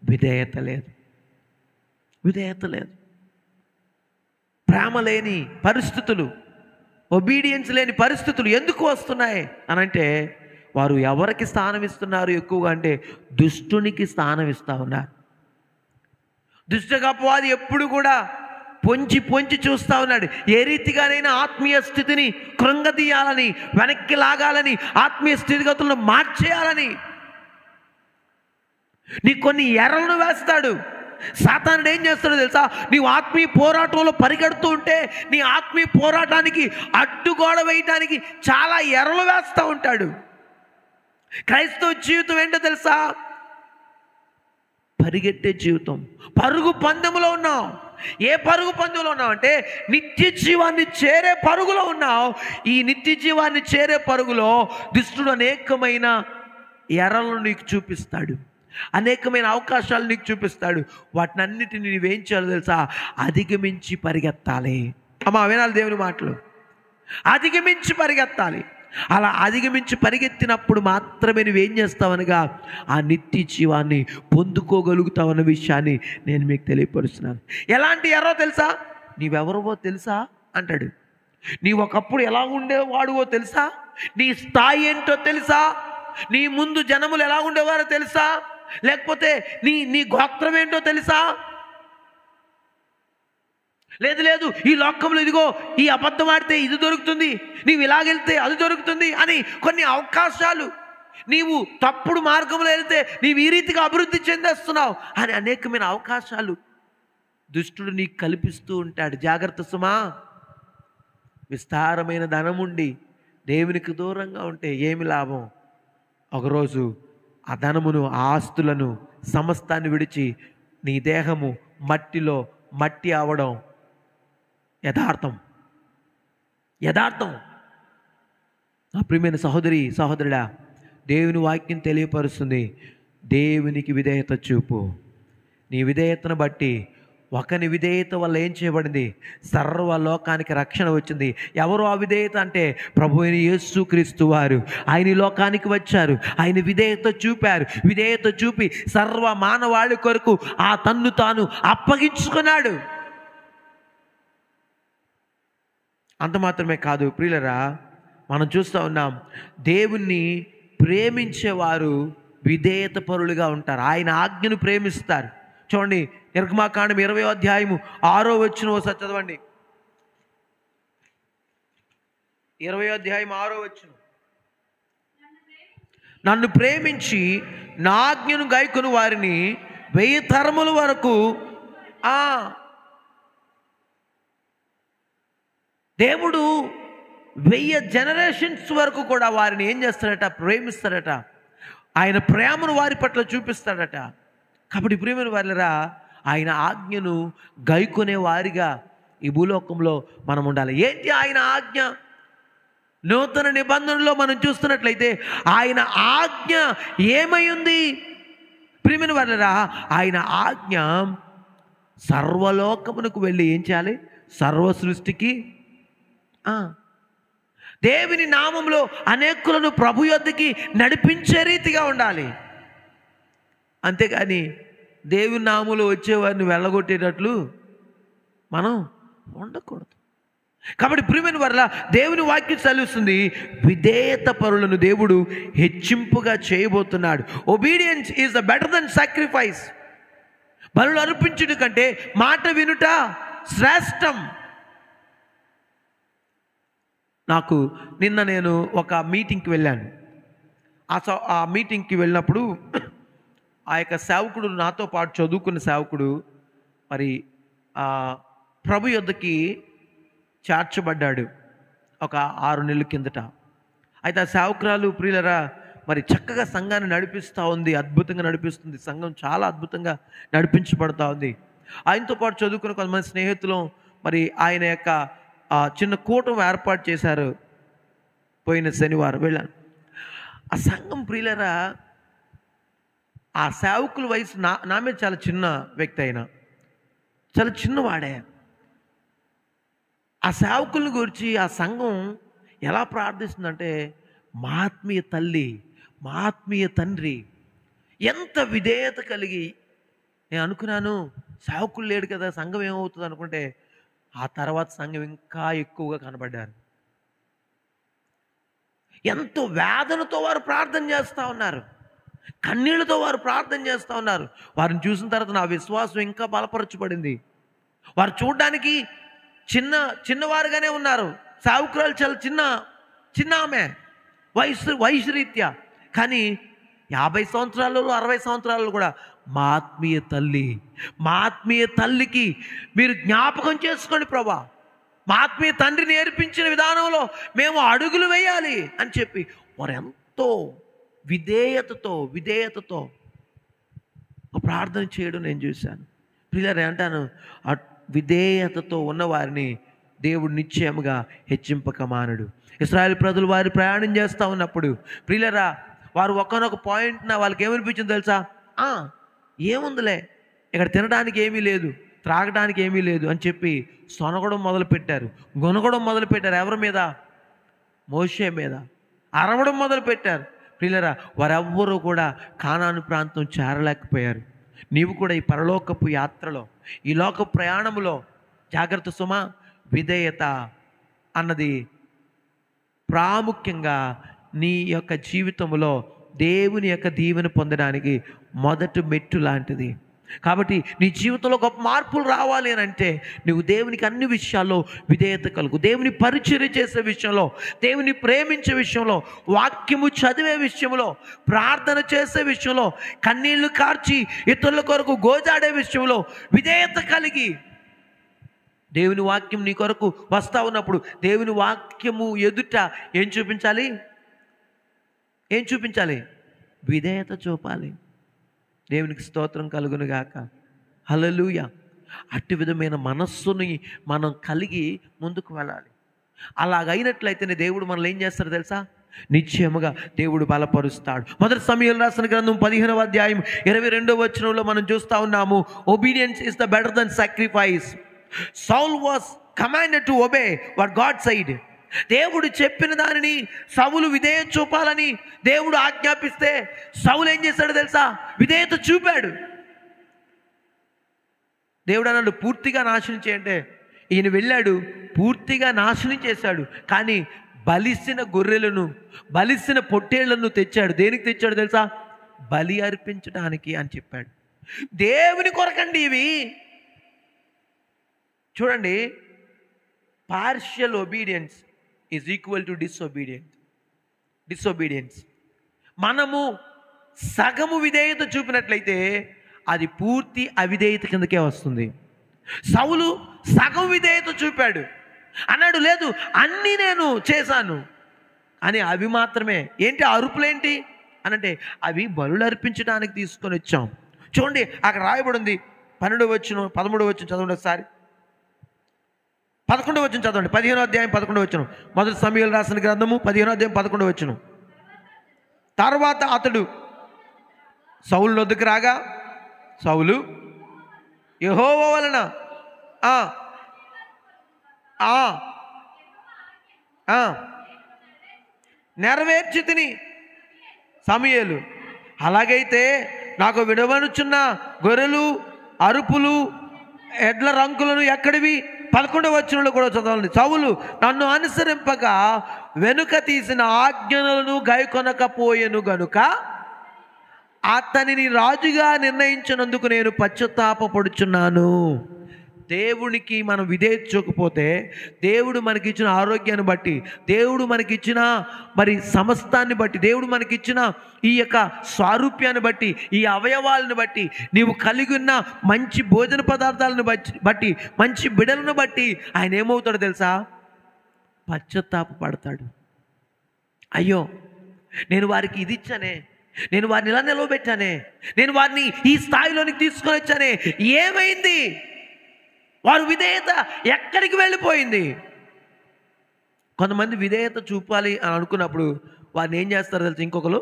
విధేయత లేదు. విధేయత లేదు. ప్రేమ లేని పరిస్థితులు, ఒబీడియన్స్ లేని పరిస్థితులు ఎందుకు వస్తున్నాయి అనంటే వారు ఎవరికి స్థానం ఇస్తున్నారు ఎక్కువగా అంటే దుష్టునికి స్థానం ఇస్తూ ఉన్నారు. దుష్టగపవాది ఎప్పుడు కూడా పొంచి పొంచి చూస్తూ ఉన్నాడు. ఏ రీతిగానైనా ఆత్మీయ స్థితిని కృంగదీయాలని, వెనక్కి లాగాలని, ఆత్మీయ స్థితిగతులను మార్చేయాలని నీ కొన్ని ఎర్రలను వేస్తాడు. సాతానుడు ఏం చేస్తాడో తెలుసా? నీవు ఆత్మీయ పోరాటంలో పరిగెడుతూ ఉంటే నీ ఆత్మీయ పోరాటానికి అడ్డుగోడ వేయటానికి చాలా ఎర్రలు వేస్తూ ఉంటాడు. క్రైస్తవ జీవితం ఏంటో తెలుసా? పరిగెట్టే జీవితం. పరుగు పందెములో ఉన్నావు. ఏ పరుగు పందెంలో ఉన్నావు అంటే నిత్య జీవాన్ని చేరే పరుగులో ఉన్నావు. ఈ నిత్య జీవాన్ని చేరే పరుగులో దుష్టుడు అనేకమైన ఎర్రలను నీకు చూపిస్తాడు, అనేకమైన అవకాశాలు నీకు చూపిస్తాడు. వాటిని అన్నిటిని నువ్వేం చేయాలో తెలుసా? అధిగమించి పరిగెత్తాలి. అమ్మా వినాలి దేవుని మాటలు. అధిగమించి పరిగెత్తాలి. అలా అధిగమించి పరిగెత్తినప్పుడు మాత్రమే నువ్వేం చేస్తావనగా ఆ నిత్య జీవాన్ని పొందుకోగలుగుతావన్న విషయాన్ని నేను మీకు తెలియపరుస్తున్నాను. ఎలాంటి ఎర్రో తెలుసా? నీవెవరవో తెలుసా అంటాడు. నీ ఒకప్పుడు ఎలా ఉండేవాడువో తెలుసా? నీ స్థాయి ఏంటో తెలుసా? నీ ముందు జనములు ఎలా ఉండేవారో తెలుసా? లేకపోతే నీ గోత్రం ఏంటో తెలుసా? లేదు లేదు, ఈ లోకంలో ఇదిగో ఈ అబద్ధం ఆడితే ఇది దొరుకుతుంది, నీవు ఇలాగెళ్తే అది దొరుకుతుంది అని కొన్ని అవకాశాలు, నీవు తప్పుడు మార్గంలో వెళ్తే నీవు ఈ రీతిగా అభివృద్ధి చెందేస్తున్నావు అని అనేకమైన అవకాశాలు దుష్టుడు నీకు కల్పిస్తూ ఉంటాడు. జాగ్రత్త సుమా. విస్తారమైన ధనం ఉండి దేవునికి దూరంగా ఉంటే ఏమి లాభం? ఒకరోజు ఆ ధనమును, ఆ ఆస్తులను, సమస్తాన్ని విడిచి నీ దేహము మట్టిలో మట్టి అవడం యథార్థం. యథార్థం. నా ప్రియమైన సహోదరి సహోదరుడా, దేవుని వాక్యం తెలియపరుస్తుంది. దేవునికి విధేయత చూపు. నీ విధేయతను బట్టి, ఒకని విధేయత వల్ల ఏం చేయబడింది? సర్వలోకానికి రక్షణ వచ్చింది. ఎవరు ఆ విధేయత అంటే ప్రభు అయిన యేసుక్రీస్తు వారు. ఆయన ఈ లోకానికి వచ్చారు, ఆయన విధేయత చూపారు. విధేయత చూపి సర్వ మానవాళి కొరకు ఆ తన్ను తాను అప్పగించుకున్నాడు. అంత మాత్రమే కాదు ప్రియులరా, మనం చూస్తూ ఉన్నాం దేవుణ్ణి ప్రేమించేవారు విధేయత పరులుగా ఉంటారు. ఆయన ఆజ్ఞను ప్రేమిస్తారు. చూడండి, నిర్గమాకాండం 20వ అధ్యాయము 6వ వచనం ఒకసారి చదవండి. 20వ అధ్యాయం 6వ వచనం. నన్ను ప్రేమించి నా ఆజ్ఞను గైకొను వారిని 1000 తరముల వరకు దేవుడు 1000 జనరేషన్స్ వరకు కూడా వారిని ఏం చేస్తాడట? ప్రేమిస్తాడట. ఆయన ప్రేమను వారి పట్ల చూపిస్తాడట. కాబట్టి ప్రియమైన వారిరా, ఆయన ఆజ్ఞను గైకొనే వారిగా ఈ భూలోకంలో మనం ఉండాలి. ఏంటి ఆయన ఆజ్ఞ? నూతన నిబంధనలో మనం చూస్తున్నట్లయితే ఆయన ఆజ్ఞ ఏమై ఉంది? ప్రియమైన వారిరా, ఆయన ఆజ్ఞ సర్వలోకమునకు వెళ్ళి ఏం చేయాలి? సర్వ సృష్టికి దేవుని నామంలో అనేకులను ప్రభు యొద్దకి నడిపించే రీతిగా ఉండాలి. అంతేగాని దేవుని నామంలో వచ్చేవారిని వెళ్ళగొట్టేటట్లు మనం ఉండకూడదు. కాబట్టి ప్రియమైన వారల, దేవుని వాక్యం చదివిస్తుంది, విధేయత పరులను దేవుడు హెచ్చింపుగా చేయబోతున్నాడు. Obedience is better than sacrifice. బలులు అర్పించుట కంటే మాట వినుట శ్రేష్టం. నాకు నిన్న నేను ఒక మీటింగ్కి వెళ్ళాను. ఆ మీటింగ్కి వెళ్ళినప్పుడు ఆ యొక్క సేవకుడు, నాతో పాటు చదువుకున్న సేవకుడు, మరి ప్రభు యొద్దకి చేర్చబడ్డాడు ఒక 6 నెలల కిందట. అయితే ఆ సేవకురాలు ప్రియులరా మరి చక్కగా సంఘాన్ని నడిపిస్తూ ఉంది, అద్భుతంగా నడిపిస్తుంది. సంఘం చాలా అద్భుతంగా నడిపించబడుతూ ఉంది. ఆయనతో పాటు చదువుకున్న కొంతమంది స్నేహితులు మరి ఆయన యొక్క చిన్న కూటం ఏర్పాటు చేశారు. పోయిన శనివారం వెళ్ళాను. ఆ సంఘం ప్రియులరా, ఆ సేవకుల వయసు నా మీద చాలా చిన్న వ్యక్తి, అయినా చాలా చిన్నవాడే. ఆ సేవకులను గురించి ఆ సంఘం ఎలా ప్రార్థిస్తుందంటే, మా ఆత్మీయ తల్లి, మా ఆత్మీయ తండ్రి, ఎంత విధేయత కలిగి. నేను అనుకున్నాను సేవకులు లేడు కదా, సంఘం ఏమవుతుంది అనుకుంటే, ఆ తర్వాత సంఘం ఇంకా ఎక్కువగా కనబడ్డారు. ఎంతో వేదనతో వారు ప్రార్థన చేస్తూ ఉన్నారు, కన్నీళ్లతో వారు ప్రార్థన చేస్తూ ఉన్నారు. వారిని చూసిన తర్వాత నా విశ్వాసం ఇంకా బలపరచబడింది. వారు చూడడానికి చిన్నవారుగానే ఉన్నారు. సేవకురాలు చాలా చిన్న ఆమె వయసు రీత్యా, కానీ 50 సంవత్సరాలలో 60 సంవత్సరాలలో కూడా మా ఆత్మీయ తల్లి, మా ఆత్మీయ తల్లికి మీరు జ్ఞాపకం చేసుకోండి ప్రభా, మా ఆత్మీయ తండ్రి నేర్పించిన విధానంలో మేము అడుగులు వేయాలి అని చెప్పి వారు ఎంతో విధేయతతో ప్రార్థన చేయడం నేను చూశాను. ప్రియులారా, అంటాను విధేయతతో ఉన్నవారిని దేవుడు నిశ్చయముగా హెచ్చింపక మానడు. ఇశ్రాయేలు ప్రజలు వారు ప్రయాణం చేస్తూ ఉన్నప్పుడు ప్రియులారా, వారు ఒక్కనొక పాయింట్న వాళ్ళకి ఏమనిపించింది తెలుసా? ఏముందిలే, ఇక్కడ తినడానికి ఏమీ లేదు, త్రాగడానికి ఏమీ లేదు అని చెప్పి సొనగడం మొదలుపెట్టారు, గొనగడం మొదలుపెట్టారు. ఎవరి మీద? మోషే మీద. అరవడం మొదలుపెట్టారు. ప్రియులారా, వారెవ్వరూ కూడా కానాను ప్రాంతం చేరలేకపోయారు. నీవు కూడా ఈ పరలోకపు యాత్రలో, ఈ లోక ప్రయాణములో జాగ్రత్త సుమా. విధేయత అన్నది ప్రాముఖ్యంగా నీ యొక్క జీవితంలో దేవుని యొక్క దీవెన పొందడానికి మొదటి మెట్టు లాంటిది. కాబట్టి నీ జీవితంలో గొప్ప మార్పులు రావాలి అని అంటే నువ్వు దేవునికి అన్ని విషయాల్లో విధేయత కలుగు. దేవుని పరిచర్య చేసే విషయంలో, దేవుని ప్రేమించే విషయంలో, వాక్యము చదివే విషయంలో, ప్రార్థన చేసే విషయంలో, కన్నీళ్లు కార్చి ఇతరుల కొరకు గోజాడే విషయంలో విధేయత కలిగి, దేవుని వాక్యం నీ కొరకు వస్తా ఉన్నప్పుడు దేవుని వాక్యము ఎదుట ఏం చూపించాలి? విధేయత చూపాలి. దేవునికి స్తోత్రం కలుగును గాక. హల్లెలూయా. అట్టి విధమైన మనస్సుని మనం కలిగి ముందుకు వెళ్ళాలి. అలాగైనట్లయితేనే దేవుడు మనల్ని ఏం చేస్తారో తెలుసా? నిశ్చయముగా దేవుడు బలపరుస్తాడు. మొదటి సమూయేలు రాసిన గ్రంథం 15వ అధ్యాయం 22వ వచనంలో మనం చూస్తూ ఉన్నాము, obedience is the better than sacrifice. Saul was commanded to obey what God said. దేవుడు చెప్పిన దానిని సౌలు విధేయత చూపాలని దేవుడు ఆజ్ఞాపిస్తే సౌలు ఏం చేశాడు తెలుసా? విధేయత చూపాడు. దేవుడు అన్నాడు పూర్తిగా నాశనం చేయంటే, ఈయన వెళ్ళాడు పూర్తిగా నాశనం చేశాడు. కానీ బలిసిన గొర్రెలను, బలిసిన పొట్టేళ్లను తెచ్చాడు. దేనికి తెచ్చాడు తెలుసా? బలి అర్పించడానికి అని చెప్పాడు. దేవుని కొరకండి ఇవి. చూడండి, partial obedience is equal to disobedience. మనము సగము విధేయత చూపినట్లయితే అది పూర్తి అవిధేయత కిందకే వస్తుంది. సౌలు సగం విధేయత చూపాడు, అన్నాడు లేదు అన్నీ నేను చేశాను అని. అవి మాత్రమే ఏంటి? అరుపులేంటి అనంటే అవి బలులు అర్పించడానికి తీసుకొని వచ్చాం. చూడండి, అక్కడ రాయబడి ఉంది 12వ వచనం 13వ వచనం చదవండి ఒకసారి. 11వ వచనం చదవండి. 15వ అధ్యాయం 11వ వచనం. మొదటి సమూయేలు రాసిన గ్రంథము 15వ అధ్యాయం 11వ వచనం. తర్వాత అతడు సౌలు వద్దకు రాగా సౌలు యెహోవా వలన నెరవేర్చి తిని సమూయేలు, అలాగైతే నాకు విడవనుచున్న గొర్రెలు, అరుపులు, ఎడ్ల రంకులను ఎక్కడివి? 11వ వచనంలో కూడా చదవండి. సౌలు నన్ను అనుసరింపగా వెనుక తీసిన ఆజ్ఞలను గైకొనకపోయెను గనుక అతనిని రాజుగా నిర్ణయించినందుకు నేను పశ్చాత్తాపపడుచున్నాను. దేవునికి మనం విధేయత చూపకపోతే, దేవుడు మనకిచ్చిన ఆరోగ్యాన్ని బట్టి, దేవుడు మనకిచ్చిన మరి సమస్తాన్ని బట్టి, దేవుడు మనకిచ్చిన ఈ యొక్క స్వారూప్యాన్ని బట్టి, ఈ అవయవాలను బట్టి, నీవు కలిగి ఉన్న మంచి భోజన పదార్థాలను బట్టి, మంచి బిడలను బట్టి ఆయన ఏమవుతాడో తెలుసా? పశ్చాత్తాప పడతాడు. అయ్యో, నేను వారికి ఇది ఇచ్చానే, నేను వారిని ఇలా నిలవబెట్టానే, నేను వారిని ఈ స్థాయిలోనికి తీసుకొని వచ్చానే, ఏమైంది? వారు విధేయత ఎక్కడికి వెళ్ళిపోయింది? కొంతమంది విధేయత చూపాలి అని అనుకున్నప్పుడు వారిని ఏం చేస్తారో తెలుసు? ఇంకొకరు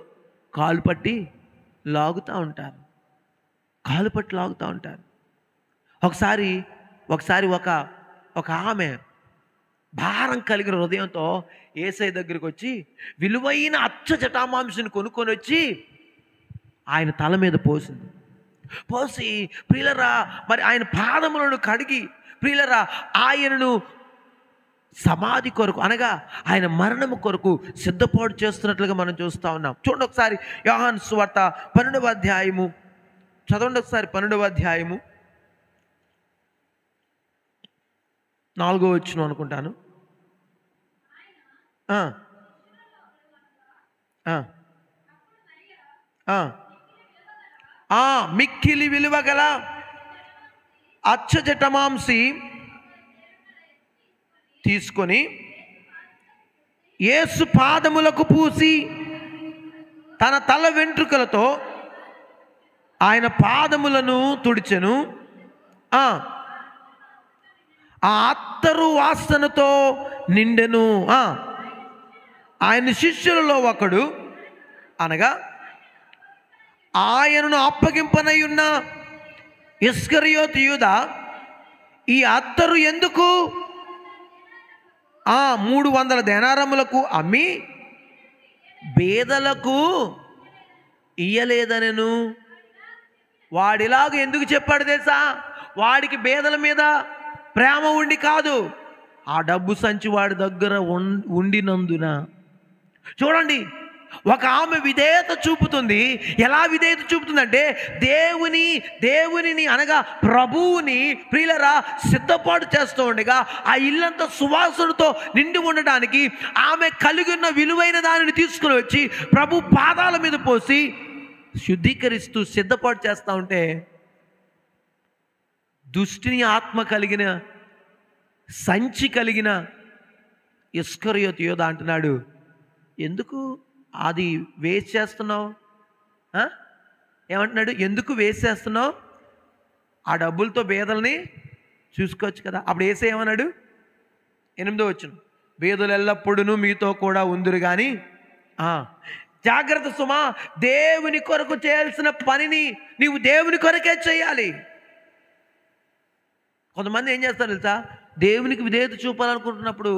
కాలు పట్టి లాగుతూ ఉంటారు, కాలు పట్టి లాగుతూ ఉంటారు. ఒకసారి ఒక ఆమె భారం కలిగిన హృదయంతో యేసయ్య దగ్గరికి వచ్చి విలువైన అచ్చ జటామాంసిని కొనుక్కొని వచ్చి ఆయన తల మీద పోసి ప్రియులరా, మరి ఆయన పాదములను కడిగి, ప్రియులరా, ఆయనను సమాధి కొరకు అనగా ఆయన మరణము కొరకు సిద్ధపాటు చేస్తున్నట్లుగా మనం చూస్తూ ఉన్నాం. చూడండి ఒకసారి యోహాను సువార్త 12వ అధ్యాయము చదవండి. ఒకసారి 12వ అధ్యాయము 4వ వచనం అనుకుంటాను. మిక్కిలి విలువ గల అచ్చ జటమాంసి తీసుకొని యేసు పాదములకు పూసి తన తల వెంట్రుకలతో ఆయన పాదములను తుడిచెను. ఆ అత్తరు వాసనతో నిండెను. ఆయన శిష్యులలో ఒకడు, అనగా ఆయనను అప్పగింపనై ఉన్న ఇస్కరియోతు యూదా, ఈ అత్తరు ఎందుకు 300 దేనారములకు అమ్మి బేదలకు ఇయ్యలేదనెను. వాడిలాగ ఎందుకు చెప్పాడు తెలుసా? వాడికి బేదల మీద ప్రేమ ఉండి కాదు, ఆ డబ్బు సంచి వాడి దగ్గర ఉండినందున. చూడండి, ఒక ఆమె విధేయత చూపుతుంది. ఎలా విధేయత చూపుతుందంటే దేవునిని అనగా ప్రభువుని ప్రియులరా సిద్ధపాటు చేస్తూ ఉండగా ఆ ఇల్లంతా సువాసనతో నిండి ఉండడానికి ఆమె కలిగి ఉన్న విలువైన దానిని తీసుకుని వచ్చి ప్రభు పాదాల మీద పోసి శుద్ధీకరిస్తూ సిద్ధపాటు చేస్తూ ఉంటే, దుష్టిని ఆత్మ కలిగిన సంచి కలిగిన ఇస్కరియోతు యూదా అంటున్నాడు, ఎందుకు అది వేస్ట్ చేస్తున్నావు? ఏమంటున్నాడు? ఎందుకు వేస్ట్ చేస్తున్నావు? ఆ డబ్బులతో బేదల్ని చూసుకోవచ్చు కదా. అప్పుడు యేసయ్య ఏమన్నాడు? 8వ వచనం, బేదలు ఎల్లప్పుడూ మీతో కూడా ఉందురు కానీ జాగ్రత్త సుమా, దేవుని కొరకు చేయాల్సిన పనిని నీవు దేవుని కొరకే చేయాలి. కొంతమంది ఏం చేస్తారు తెలుసా? దేవునికి విధేయత చూపాలనుకుంటున్నప్పుడు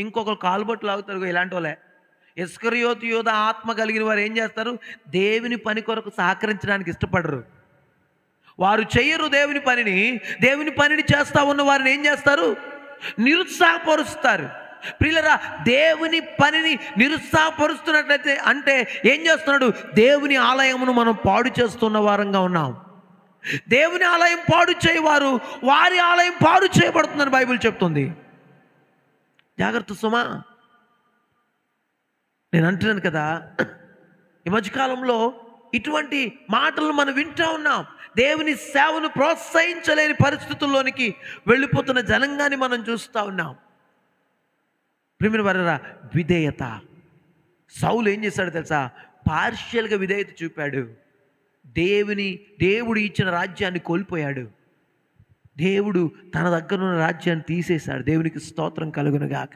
ఇంకొకరు కాలుబొట్టు లాగుతారు. ఇలాంటి వాళ్ళే ఇస్కరియోతు యూదా ఆత్మ కలిగిన వారు ఏం చేస్తారు? దేవుని పని కొరకు సహకరించడానికి ఇష్టపడరు. వారు చెయ్యరు దేవుని పనిని చేస్తూ ఉన్న వారిని ఏం చేస్తారు? నిరుత్సాహపరుస్తారు. ప్రియులరా, దేవుని పనిని నిరుత్సాహపరుస్తున్నట్లయితే అంటే ఏం చేస్తున్నాడు? దేవుని ఆలయమును మనం పాడు చేస్తున్న వారంగా ఉన్నాం. దేవుని ఆలయం పాడు చేయవారు, వారి ఆలయం పాడు చేయబడుతుందని బైబిల్ చెప్తుంది. జాగ్రత్త సుమా. నేను అంటున్నాను కదా, ఈ మధ్యకాలంలో ఇటువంటి మాటలు మనం వింటూ ఉన్నాం. దేవుని సేవను ప్రోత్సహించలేని పరిస్థితుల్లోనికి వెళ్ళిపోతున్న జనంగాని మనం చూస్తూ ఉన్నాం. ప్రియమైన వారరా, విధేయత. సౌలు ఏం చేశాడు తెలుసా? పార్షియల్గా విధేయత చూపాడు. దేవుడు ఇచ్చిన రాజ్యాన్ని కోల్పోయాడు. దేవుడు తన దగ్గర ఉన్న రాజ్యాన్ని తీసేశాడు. దేవునికి స్తోత్రం కలుగునుగాక.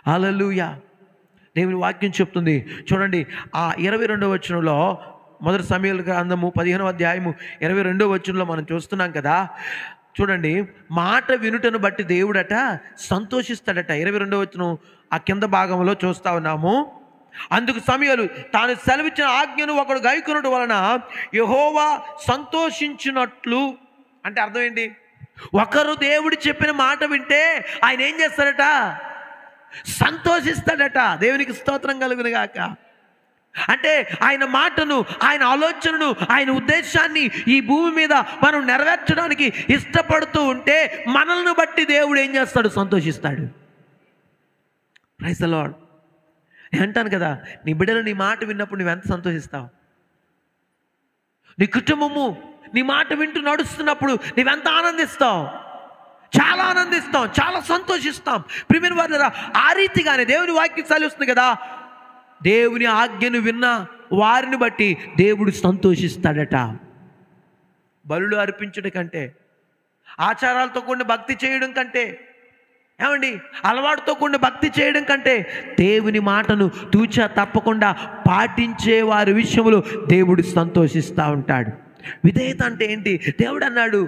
హల్లెలూయా. దేవుని వాక్యం చెప్తుంది చూడండి, ఆ 22వ వచనంలో, మొదటి సమూయేలు గ్రంథము 15వ అధ్యాయము 22వ వచనంలో మనం చూస్తున్నాం కదా. చూడండి, మాట వినుటను బట్టి దేవుడట సంతోషిస్తాడట. 22వ వచనం ఆ కింద భాగంలో చూస్తా ఉన్నాము. అందుకు సమూయేలు తాను సెలవిచ్చిన ఆజ్ఞను ఒకడు గైకొనుట వలన యెహోవా సంతోషించినట్లు. అంటే అర్థం ఏంటి? ఒకరు దేవుడు చెప్పిన మాట వింటే ఆయన ఏం చేస్తాడట? సంతోషిస్తాడట. దేవునికి స్తోత్రం కలుగునుగాక. అంటే ఆయన మాటను, ఆయన ఆలోచనను, ఆయన ఉద్దేశాన్ని ఈ భూమి మీద మనం నెరవేర్చడానికి ఇష్టపడుతూ ఉంటే మనల్ని బట్టి దేవుడు ఏం చేస్తాడు? సంతోషిస్తాడు. Praise the lord. నేను అంటాను కదా, నీ బిడ్డలు నీ మాట విన్నప్పుడు నువ్వెంత సంతోషిస్తావు? నీ కుటుంబము నీ మాట వింటూ నడుస్తున్నప్పుడు నువ్వెంత ఆనందిస్తావు? చాలా ఆనందిస్తాం, చాలా సంతోషిస్తాం. ప్రియమైన వారులారా, ఆ రీతిగానే దేవుని వాక్యం సెలవిస్తుంది కదా, దేవుని ఆజ్ఞను విన్న వారిని బట్టి దేవుడు సంతోషిస్తాడట. బలులు అర్పించడం కంటే, ఆచారాలతో కూడిన భక్తి చేయడం కంటే, ఏమండి అలవాటుతో కూడిన భక్తి చేయడం కంటే, దేవుని మాటను తూచా తప్పకుండా పాటించే వారి విషయంలో దేవుడు సంతోషిస్తూ ఉంటాడు. విధేయత అంటే ఏంటి? దేవుడు అన్నాడు,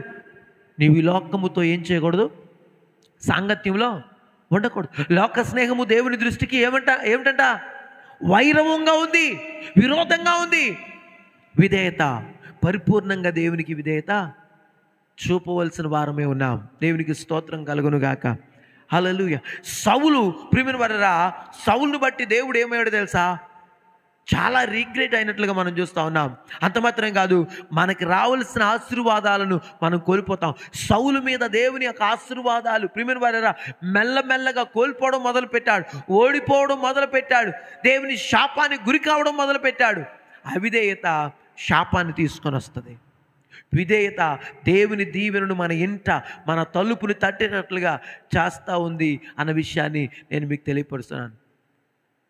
నీవు ఈ లోకముతో ఏం చేయకూడదు? సాంగత్యంలో ఉండకూడదు. లోక స్నేహము దేవుని దృష్టికి ఏమిటంట? వైరవంగా ఉంది, విరోధంగా ఉంది. విధేయత, పరిపూర్ణంగా దేవునికి విధేయత చూపవలసిన వారమే ఉన్నాం. దేవునికి స్తోత్రం కలుగునుగాక. హల్లెలూయా. సౌలు, ప్రియమైన వారరా, సౌలును బట్టి దేవుడు ఏమయ్యాడో తెలుసా? చాలా రిగ్రెట్ అయినట్లుగా మనం చూస్తూ ఉన్నాం. అంత మాత్రం కాదు, మనకి రావాల్సిన ఆశీర్వాదాలను మనం కోల్పోతాం. సౌలు మీద దేవుని యొక్క ఆశీర్వాదాలు ప్రియమైన వారరా మెల్లమెల్లగా కోల్పోవడం మొదలుపెట్టాడు, ఓడిపోవడం మొదలుపెట్టాడు, దేవుని శాపానికి గురి కావడం మొదలుపెట్టాడు. అవిధేయత శాపాన్ని తీసుకొని వస్తుంది. విధేయత దేవుని దీవెనను మన ఇంట, మన తలుపుని తట్టేటట్లుగా చేస్తూ ఉంది అన్న విషయాన్ని నేను మీకు తెలియపరుస్తున్నాను.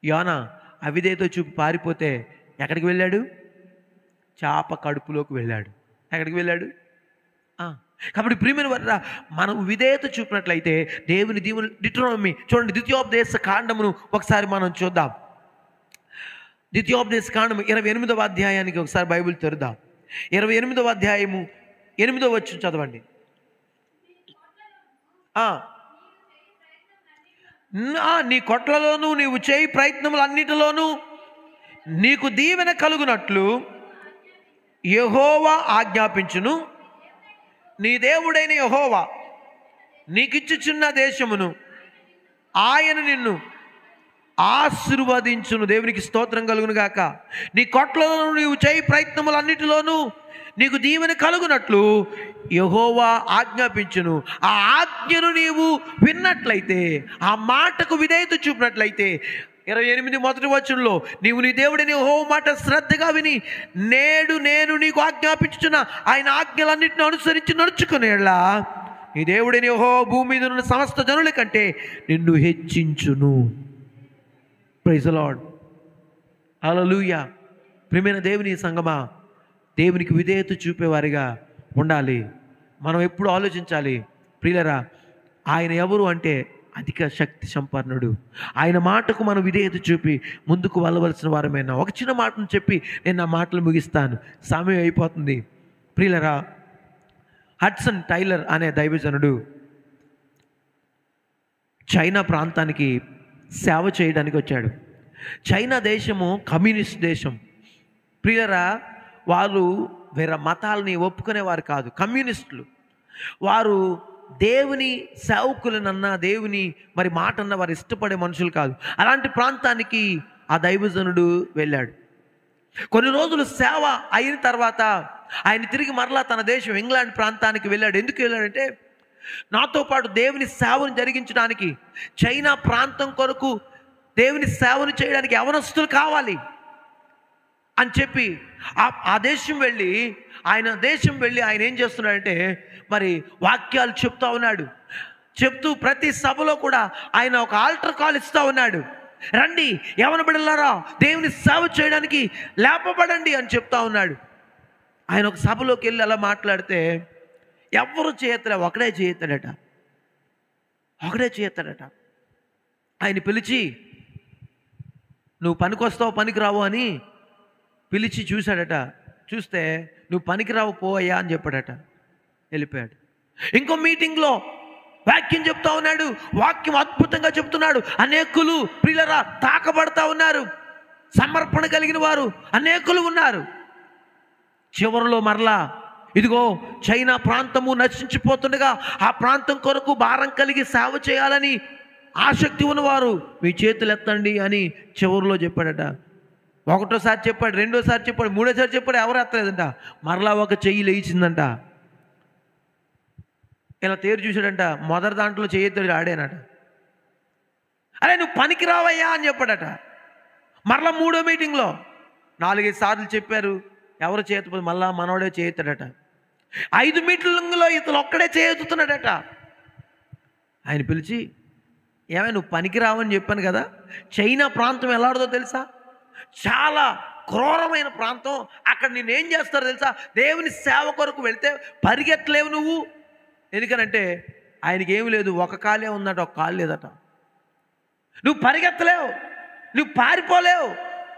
యోనా అవిధేయత చూపి పారిపోతే ఎక్కడికి వెళ్ళాడు? చాప కడుపులోకి వెళ్ళాడు. ఎక్కడికి వెళ్ళాడు? కాబట్టి ప్రియమైన వారరా, మనం విధేయత చూపినట్లయితే దేవుని దీవెన. డిట్రోనమీ చూడండి, ద్వితీయోపదేశ కాండమును ఒకసారి మనం చూద్దాం. ద్వితీయోపదేశ కాండము 28వ అధ్యాయానికి ఒకసారి బైబిల్ తెరుద్దాం. 28వ అధ్యాయము 8వ వచనం చదవండి. నీ కొట్లలోనూ నీవు చేయి ప్రయత్నములన్నిటిలోనూ నీకు దీవెన కలుగునట్లు యెహోవా ఆజ్ఞాపించును. నీ దేవుడైన యెహోవా నీకిచ్చుచున్న దేశమును ఆయన నిన్ను ఆశీర్వదించును. దేవునికి స్తోత్రం కలుగును గాక. నీ కొట్లలోనూ నీవు చేయి ప్రయత్నములన్నిటిలోనూ నీకు దీవెన కలుగునట్లు యెహోవా ఆజ్ఞాపించును. ఆ ఆజ్ఞను నీవు విన్నట్లయితే, ఆ మాటకు విధేయత చూపినట్లయితే, 28 మొదటి వచనంలో, నీవు నీ దేవుడిని యెహోవా మాట శ్రద్ధగా విని నేడు నేను నీకు ఆజ్ఞాపించుచున్న ఆయన ఆజ్ఞలన్నింటిని అనుసరించి నడుచుకునేలా నీ దేవుడిని యెహోవా భూమి మీద ఉన్న సమస్త జనుల కంటే నిన్ను హెచ్చించును. Praise the Lord. హల్లెలూయా. ప్రియమైన దేవుని సంగమా, దేవునికి విధేయత చూపేవారిగా ఉండాలి. మనం ఎప్పుడు ఆలోచించాలి, ప్రియులరా, ఆయన ఎవరు అంటే అధిక శక్తి సంపన్నుడు. ఆయన మాటకు మనం విధేయత చూపి ముందుకు వెళ్ళవలసిన వారమైనా. ఒక చిన్న మాటను చెప్పి నేను నా మాటలు ముగిస్తాను, సమయం అయిపోతుంది. ప్రియులరా, హడ్సన్ టైలర్ అనే దైవజనుడు చైనా ప్రాంతానికి సేవ చేయడానికి వచ్చాడు. చైనా దేశము కమ్యూనిస్ట్ దేశం. ప్రియులరా, వారు వేరే మతాలని ఒప్పుకునేవారు కాదు, కమ్యూనిస్టులు. వారు దేవుని సేవకులనన్నా, దేవుని మరి మాట అన్న వారు ఇష్టపడే మనుషులు కాదు. అలాంటి ప్రాంతానికి ఆ దైవజనుడు వెళ్ళాడు. కొన్ని రోజులు సేవ అయిన తర్వాత ఆయన తిరిగి మరలా తన దేశం ఇంగ్లాండ్ ప్రాంతానికి వెళ్ళాడు. ఎందుకు వెళ్ళాడంటే, నాతో పాటు దేవుని సేవను జరిగించడానికి, చైనా ప్రాంతం కొరకు దేవుని సేవను చేయడానికి యవనస్తులు కావాలి అని చెప్పి ఆ దేశం వెళ్ళి ఆయన ఏం చేస్తున్నాడంటే, మరి వాక్యాలు చెప్తా ఉన్నాడు. చెప్తూ ప్రతి సభలో కూడా ఆయన ఒక ఆల్టర్ కాల్ ఇస్తూ ఉన్నాడు. రండి యవన బిడ్డలారా, దేవుని సేవ చేయడానికి లేపబడండి అని చెప్తా ఉన్నాడు. ఆయన ఒక సభలోకి వెళ్ళి అలా మాట్లాడితే ఎవరు చేయత్తలే, ఒకడే చేయతాడట. ఆయన పిలిచి, నువ్వు పనికొస్తావు పనికిరావు అని పిలిచి చూశాడట. చూస్తే నువ్వు పనికిరావు పోవయ్యా అని చెప్పాడట. వెళ్ళిపోయాడు. ఇంకో మీటింగ్లో వాక్యం చెప్తా ఉన్నాడు. వాక్యం అద్భుతంగా చెప్తున్నాడు. అనేకులు ప్రియులరా తాకబడతా ఉన్నారు. సమర్పణ కలిగిన వారు అనేకులు ఉన్నారు. చివరిలో మరలా, ఇదిగో చైనా ప్రాంతము నశించిపోతుండగా ఆ ప్రాంతం కొరకు భారం కలిగి సేవ చేయాలని ఆసక్తి ఉన్నవారు మీ చేతులు ఎత్తండి అని చివరిలో చెప్పాడట. ఒకటోసారి చెప్పాడు, రెండోసారి చెప్పాడు, మూడోసారి చెప్పాడు, ఎవరు ఎత్తలేదంట. మరలా ఒక చెయ్యి లేచిందంట. ఇలా తేరు చూశాడంట, మొదటి దాంట్లో చెయ్యి ఎత్తాడు ఆడేనట. అరే నువ్వు పనికి రావయ్యా అని చెప్పాడట. మరలా మూడో మీటింగ్లో 4-5 సార్లు చెప్పారు, ఎవరు చేయకపోతే మళ్ళా మనోడే చేయెత్తాడట. 5 మీటింగ్లో ఇతను ఒక్కడే చేయెత్తుతున్నాడట. ఆయన పిలిచి, ఏమైనా నువ్వు పనికి రావని చెప్పాను కదా, చైనా ప్రాంతం ఎలాంటిదో తెలుసా? చాలా క్రూరమైన ప్రాంతం. అక్కడ నేనేం చేస్తారో తెలుసా? దేవుని సేవ కొరకు వెళ్తే పరిగెత్తలేవు నువ్వు. ఎందుకనంటే ఆయనకి ఏమి లేదు, ఒక కాలే ఉందట, ఒక కాలు లేదట. నువ్వు పరిగెత్తలేవు, నువ్వు పారిపోలేవు,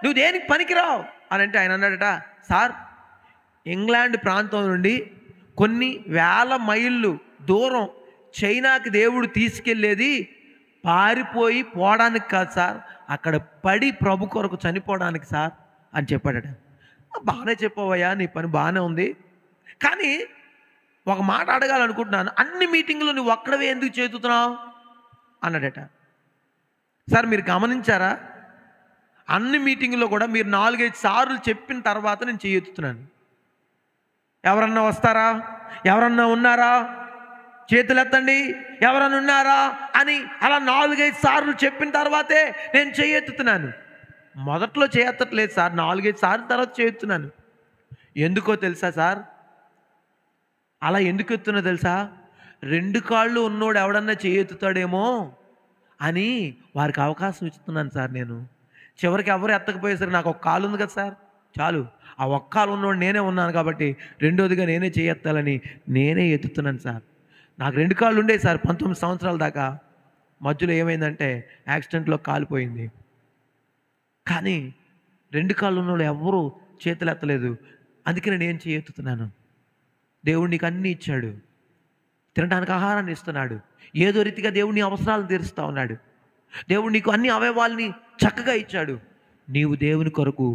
నువ్వు దేనికి పనికిరావు అని అంటే ఆయన అన్నాడట, సార్ ఇంగ్లాండ్ ప్రాంతం నుండి కొన్ని వేల మైళ్ళు దూరం చైనాకి దేవుడు తీసుకెళ్ళేది పారిపోయి పోవడానికి కాదు సార్, అక్కడ పడి ప్రభు కొరకు చనిపోవడానికి సార్ అని చెప్పాడట. బాగానే చెప్పవయ్యా, నీ పని బాగానే ఉంది, కానీ ఒక మాట అడగాలనుకుంటున్నాను, అన్ని మీటింగులు నువ్వు ఒక్కడవే ఎందుకు చేతుతున్నావు అన్నాడట. సార్ మీరు గమనించారా, అన్ని మీటింగుల్లో కూడా మీరు 4-5 సార్లు చెప్పిన తర్వాత నేను చేయెత్తుతున్నాను. ఎవరన్నా వస్తారా, ఎవరన్నా ఉన్నారా, చేతులు ఎత్తండి, ఎవరన్నా ఉన్నారా అని అలా 4-5 సార్లు చెప్పిన తర్వాతే నేను చేయెత్తుతున్నాను. మొదట్లో చేయెత్తట్లేదు సార్, 4-5 సార్లు తర్వాత చేయెత్తున్నాను. ఎందుకో తెలుసా సార్, అలా ఎందుకు ఎత్తున్నా తెలుసా? 2 కాళ్ళు ఉన్నోడు ఎవడన్నా చేయెత్తుతాడేమో అని వారికి అవకాశం ఇస్తున్నాను సార్. నేను చివరికి ఎవరు ఎత్తకపోయేసరికి నాకు ఒక కాలు ఉంది కదా సార్, చాలు, ఆ ఒక్క కాలు ఉన్నోడు నేనే ఉన్నాను కాబట్టి రెండోదిగా నేనే చేయెత్తాలని నేనే ఎత్తుతున్నాను సార్. నాకు 2 కాళ్ళు ఉండేవి సార్ 19 సంవత్సరాల దాకా. మధ్యలో ఏమైందంటే యాక్సిడెంట్లో కాలిపోయింది. కానీ 2 కాళ్ళు ఉన్నోళ్ళు ఎవరు చేతులు ఎత్తలేదు, అందుకే నేను ఏం చేయెత్తుతున్నాను. దేవుడు నీకు అన్నీ ఇచ్చాడు, తినడానికి ఆహారాన్ని ఇస్తున్నాడు, ఏదో రీతిగా దేవుడు నీ అవసరాలను తీరుస్తూ ఉన్నాడు. దేవుడు నీకు అన్ని అవయవాల్ని చక్కగా ఇచ్చాడు. నీవు దేవుని కొరకు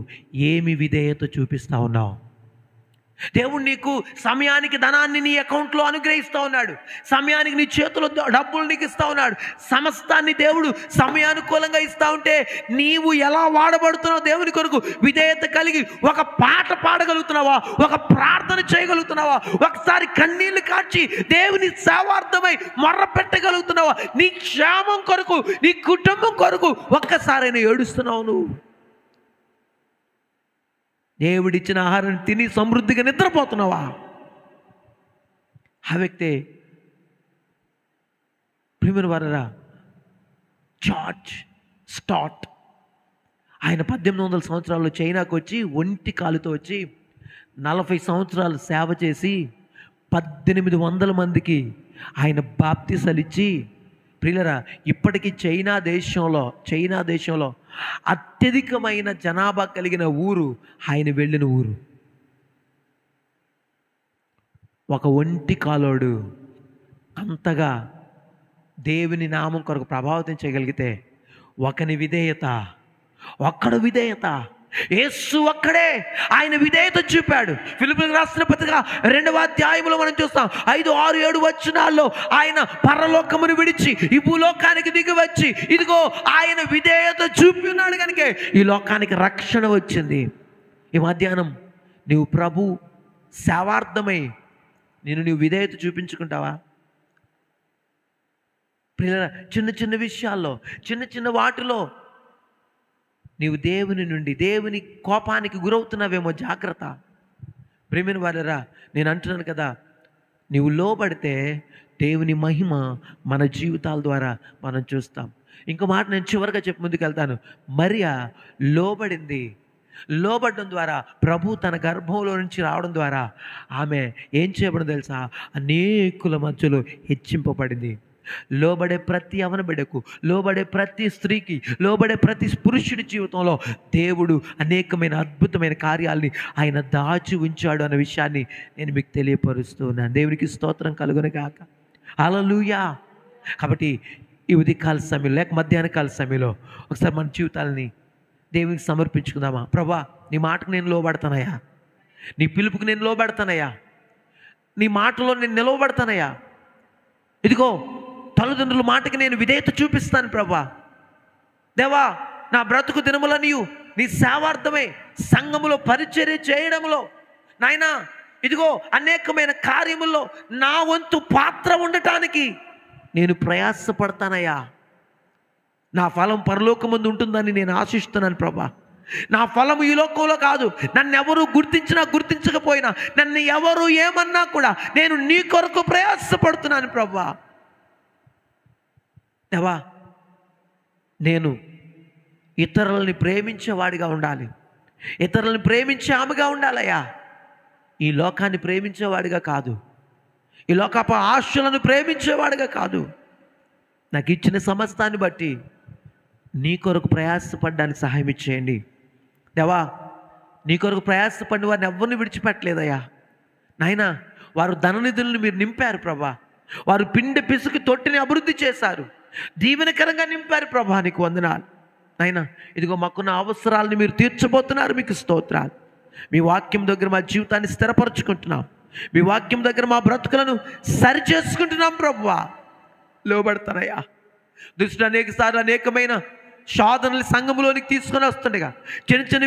ఏమి విధేయత చూపిస్తూ ఉన్నావు? దేవుడు నీకు సమయానికి ధనాన్ని నీ అకౌంట్లో అనుగ్రహిస్తూ ఉన్నాడు, సమయానికి నీ చేతిలో డబ్బులు నీకు ఇస్తూ ఉన్నాడు. సమస్తాన్ని దేవుడు సమయానుకూలంగా ఇస్తూ ఉంటే నీవు ఎలా వాడబడుతున్నావు దేవుని కొరకు విధేయత కలిగి ఒక పాట పాడగలుగుతున్నావా, ఒక ప్రార్థన చేయగలుగుతున్నావా, ఒకసారి కన్నీళ్లు కార్చి దేవుని సేవార్థమై మొర్ర పెట్టగలుగుతున్నావా, నీ క్షేమం కొరకు నీ కుటుంబం కొరకు ఒక్కసారైనా ఏడుస్తున్నావు నువ్వు? దేవుడిచ్చిన ఆహారాన్ని తిని సమృద్ధిగా నిద్రపోతున్నావా? ఆ వ్యక్తే ప్రియమైన వారరా జార్జ్ స్టాట్. ఆయన 1800 సంవత్సరాల్లో చైనాకు వచ్చి ఒంటి కాలుతో వచ్చి 40 సంవత్సరాలు సేవ చేసి 1800 మందికి ఆయన బాప్తిసాలు ఇచ్చి, ప్రియులరా ఇప్పటికీ చైనా దేశంలో అత్యధికమైన జనాభా కలిగిన ఊరు ఆయన వెళ్ళిన ఊరు. ఒక ఒంటి కాలోడు అంతగా దేవుని నామం కొరకు ప్రభావితం చేయగలిగితే ఒకని విధేయత, ఒక్కడు విధేయత, యేసు ఒక్కడే ఆయన విధేయత చూపాడు. ఫిలిప్పీయులకు రాసిన పత్రిక 2వ అధ్యాయంలో మనం చూస్తాం 5, 6, 7 వచనాల్లో ఆయన పరలోకమును విడిచి ఈ భూలోకానికి దిగి వచ్చి ఇదిగో ఆయన విధేయత చూపి ఉన్నాడు కనుక ఈ లోకానికి రక్షణ వచ్చింది. ఈ మధ్యాహ్నం నీవు ప్రభు సేవార్థమై నీవు విధేయత చూపించుకుంటావా? ప్రియులారా చిన్న చిన్న విషయాల్లో, చిన్న చిన్న వాటిలో నీవు దేవుని నుండి దేవుని కోపానికి గురవుతున్నావేమో జాగ్రత్త. ప్రియమైన వారరా నేను అంటున్నాను కదా, నీవు లోబడితే దేవుని మహిమ మన జీవితాల ద్వారా మనం చూస్తాం. ఇంకో మాట నేను చివరిగా చెప్పి ముందుకు వెళ్తాను. మరియా లోబడింది. లోబడడం ద్వారా ప్రభు తన గర్భంలో నుంచి రావడం ద్వారా ఆమె ఏం చేయబడింది తెలుసా? అనేకుల మధ్యలో హెచ్చింపబడింది. లోబడే ప్రతి యవన బిడ్డకు, లోబడే ప్రతి స్త్రీకి, లోబడే ప్రతి పురుషుడి జీవితంలో దేవుడు అనేకమైన అద్భుతమైన కార్యాలని ఆయన దాచి ఉంచాడు అన్న విషయాన్ని నేను మీకు తెలియపరుస్తూ ఉన్నాను. దేవునికి స్తోత్రం కలుగును గాక. హల్లెలూయా. కాబట్టి ఈ ఉదయకాల సమయంలో లేక మధ్యాహ్న కాల సమయంలో ఒకసారి మన జీవితాలని దేవునికి సమర్పించుకుందామా? ప్రభా నీ మాటకు నేను లోబడతానయ్యా, నీ పిలుపుకు నేను లోబడతానయ్యా, నీ మాటలో నేను నిలవబడతానయ్యా. ఇదిగో తల్లిదండ్రుల మాటకి నేను విధేయత చూపిస్తాను ప్రభా. దేవా నా బ్రతుకు దినముల నీవు నీ సేవార్థమై సంఘములో పరిచర్య చేయడంలో నాయనా ఇదిగో అనేకమైన కార్యముల్లో నా వంతు పాత్ర ఉండటానికి నేను ప్రయాసపడతానయ్యా. నా ఫలం పరలోకమందు ఉంటుందని నేను ఆశిస్తున్నాను ప్రభా. నా ఫలం ఈ లోకంలో కాదు. నన్ను ఎవరు గుర్తించినా గుర్తించకపోయినా, నన్ను ఎవరు ఏమన్నా కూడా నేను నీ కొరకు ప్రయాసపడుతున్నాను ప్రభా. దేవా, నేను ఇతరులని ప్రేమించేవాడిగా ఉండాలి, ఇతరులని ప్రేమించే ఆమెగా ఉండాలయ్యా. ఈ లోకాన్ని ప్రేమించేవాడిగా కాదు, ఈ లోకపు ఆశలను ప్రేమించేవాడిగా కాదు. నాకు ఇచ్చిన సమస్తాన్ని బట్టి నీ కొరకు ప్రయాసపడడానికి సహాయం ఇచ్చేయండి దేవా. నీ కొరకు ప్రయాసపడిన వారిని ఎవరిని విడిచిపెట్టలేదయ్యా నాయనా. వారు ధననిధులను మీరు నింపారు ప్రభా. వారు పిండి పిసుకు తొట్టిని అభివృద్ధి చేశారు, దీవెనకరంగా నింపారు ప్రభా. నీకు వందనాలు నాయనా. ఇదిగో మాకున్న అవసరాలను మీరు తీర్చబోతున్నారు, మీకు స్తోత్రాలు. మీ వాక్యం దగ్గర మా జీవితాన్ని స్థిరపరచుకుంటున్నాం, మీ వాక్యం దగ్గర మా బ్రతుకులను సరిచేసుకుంటున్నాం ప్రభువా. లోబడతానయ్యా. దుష్టుడు అనేక సార్లు అనేకమైన శోధనలు సంఘములోనికి తీసుకొని వస్తుండగా చిన్న చిన్న